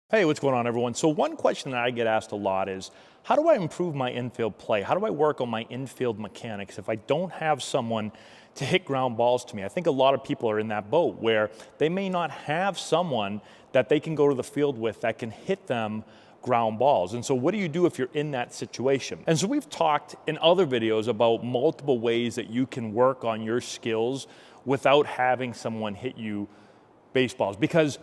Hey, what's going on, everyone? So one question that I get asked a lot is, how do I improve my infield play? How do I work on my infield mechanics if I don't have someone to hit ground balls to me? I think a lot of people are in that boat where they may not have someone that they can go to the field with that can hit them ground balls. And so what do you do if you're in that situation? And so we've talked in other videos about multiple ways that you can work on your skills without having someone hit you baseballs. Because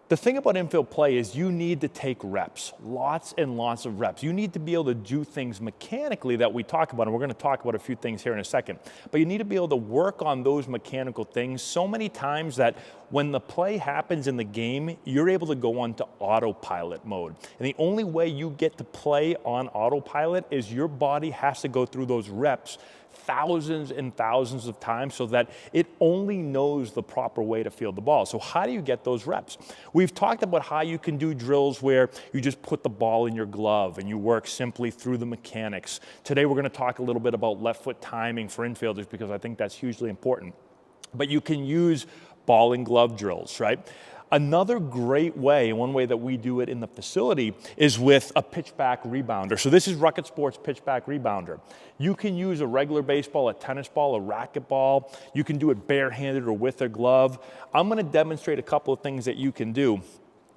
the thing about infield play is you need to take reps, lots and lots of reps. You need to be able to do things mechanically that we talk about, and we're going to talk about a few things here in a second. But you need to be able to work on those mechanical things so many times that when the play happens in the game, you're able to go on to autopilot mode. And the only way you get to play on autopilot is your body has to go through those reps thousands and thousands of times so that it only knows the proper way to field the ball. So how do you get those reps? We've talked about how you can do drills where you just put the ball in your glove and you work simply through the mechanics. Today we're going to talk a little bit about left foot timing for infielders because I think that's hugely important. But you can use ball and glove drills, right? Another great way, one way that we do it in the facility, is with a pitchback rebounder. So this is Rukket Sports pitchback rebounder. You can use a regular baseball, a tennis ball, a racquetball. You can do it barehanded or with a glove. I'm going to demonstrate a couple of things that you can do,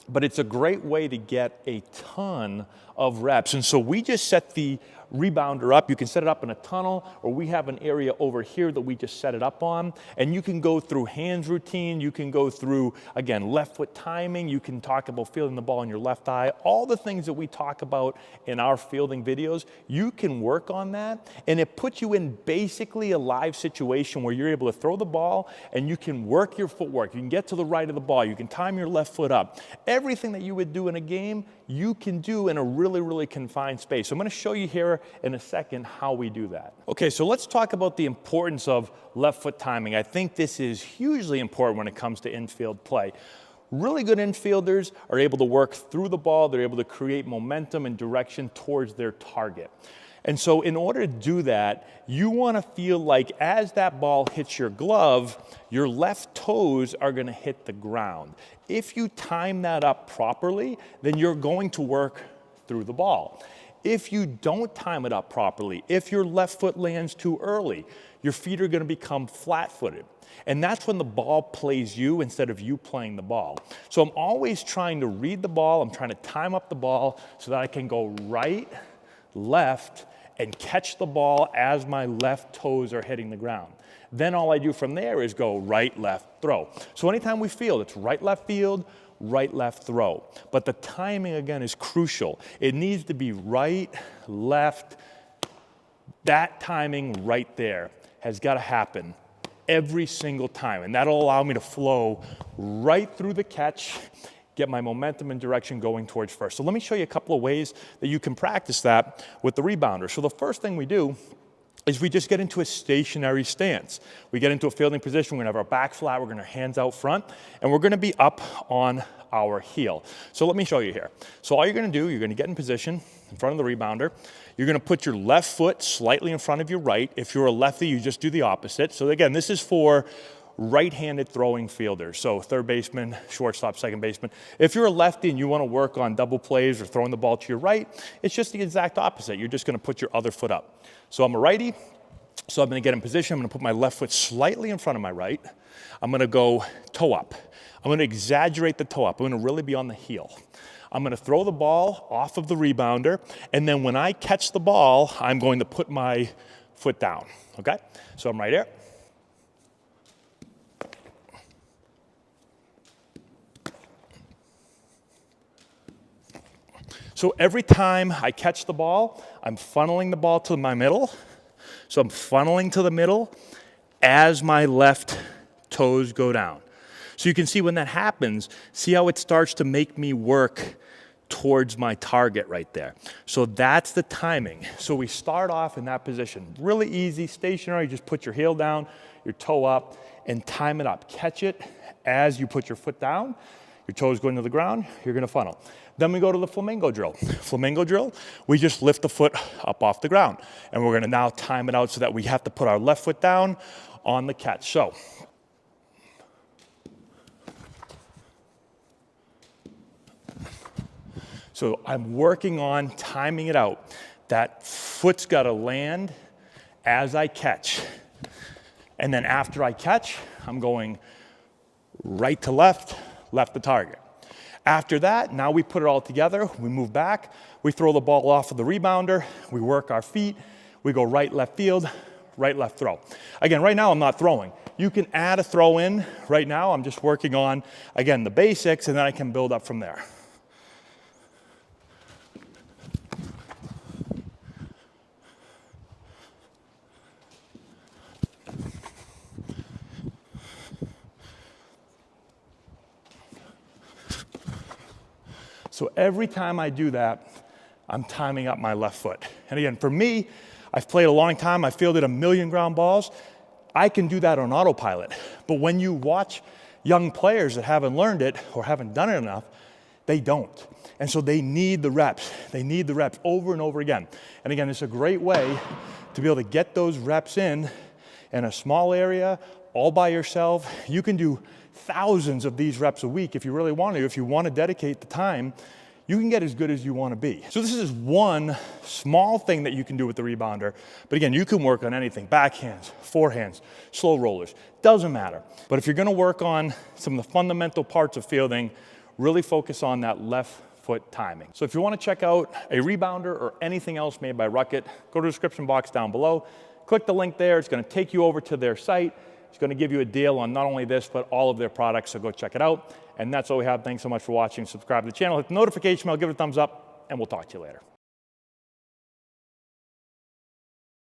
but it's a great way to get a ton of reps. And so we just set the rebounder up. You can set it up in a tunnel, or we have an area over here that we just set it up on. And you can go through hands routine. You can go through, again, left foot timing. You can talk about fielding the ball in your left eye. All the things that we talk about in our fielding videos, you can work on that. And it puts you in basically a live situation where you're able to throw the ball and you can work your footwork. You can get to the right of the ball. You can time your left foot up. Everything that you would do in a game, you can do in a really, really confined space. So I'm going to show you here in a second how we do that. Okay, so let's talk about the importance of left foot timing. I think this is hugely important when it comes to infield play. Really good infielders are able to work through the ball. They're able to create momentum and direction towards their target. And so in order to do that, you want to feel like as that ball hits your glove, your left toes are going to hit the ground. If you time that up properly, then you're going to work through the ball. If you don't time it up properly, if your left foot lands too early, your feet are going to become flat-footed. And that's when the ball plays you instead of you playing the ball. So I'm always trying to read the ball. I'm trying to time up the ball so that I can go right, left, and catch the ball as my left toes are hitting the ground. Then all I do from there is go right, left, throw. So anytime we field, it's right, left field, right, left, throw. But the timing, again, is crucial. It needs to be right, left. That timing right there has got to happen every single time. And that'll allow me to flow right through the catch, get my momentum and direction going towards first. So let me show you a couple of ways that you can practice that with the rebounder. So the first thing we do is we just get into a stationary stance. We get into a fielding position. We're going to have our back flat. We're going to have our hands out front. And we're going to be up on our heel. So let me show you here. So all you're going to do, you're going to get in position in front of the rebounder. You're going to put your left foot slightly in front of your right. If you're a lefty, you just do the opposite. So again, this is for right-handed throwing fielders. So third baseman, shortstop, second baseman. If you're a lefty and you want to work on double plays or throwing the ball to your right, it's just the exact opposite. You're just going to put your other foot up. So I'm a righty, so I'm going to get in position. I'm going to put my left foot slightly in front of my right. I'm going to go toe up. I'm going to exaggerate the toe up. I'm going to really be on the heel. I'm going to throw the ball off of the rebounder, and then when I catch the ball, I'm going to put my foot down, okay? So I'm right here. So every time I catch the ball, I'm funneling the ball to my middle. So I'm funneling to the middle as my left toes go down. So you can see when that happens, see how it starts to make me work towards my target right there. So that's the timing. So we start off in that position. Really easy, stationary, just put your heel down, your toe up, and time it up. Catch it as you put your foot down. Your toes go into the ground, you're going to funnel. Then we go to the flamingo drill. Flamingo drill, we just lift the foot up off the ground. And we're going to now time it out so that we have to put our left foot down on the catch. So So I'm working on timing it out. That foot's got to land as I catch. And then after I catch, I'm going right to left, left to target. After that, now we put it all together, we move back, we throw the ball off of the rebounder, we work our feet, we go right, left field, right, left throw. Again, right now I'm not throwing. You can add a throw in. Right now I'm just working on, again, the basics, and then I can build up from there. So every time I do that, I'm timing up my left foot. And again, for me, I've played a long time, I've fielded 1 million ground balls. I can do that on autopilot. But when you watch young players that haven't learned it or haven't done it enough, they don't. And so they need the reps. They need the reps over and over again. And again, it's a great way to be able to get those reps in a small area, all by yourself. You can do thousands of these reps a week if you really want to. If you want to dedicate the time, you can get as good as you want to be. So this is one small thing that you can do with the rebounder. But again, you can work on anything: backhands, forehands, slow rollers, doesn't matter. But if you're going to work on some of the fundamental parts of fielding, really focus on that left foot timing. So if you want to check out a rebounder or anything else made by Rukket, go to the description box down below. Click the link there. It's going to take you over to their site. It's going to give you a deal on not only this, but all of their products, so go check it out. And that's all we have. Thanks so much for watching. Subscribe to the channel, hit the notification bell, give it a thumbs up, and we'll talk to you later.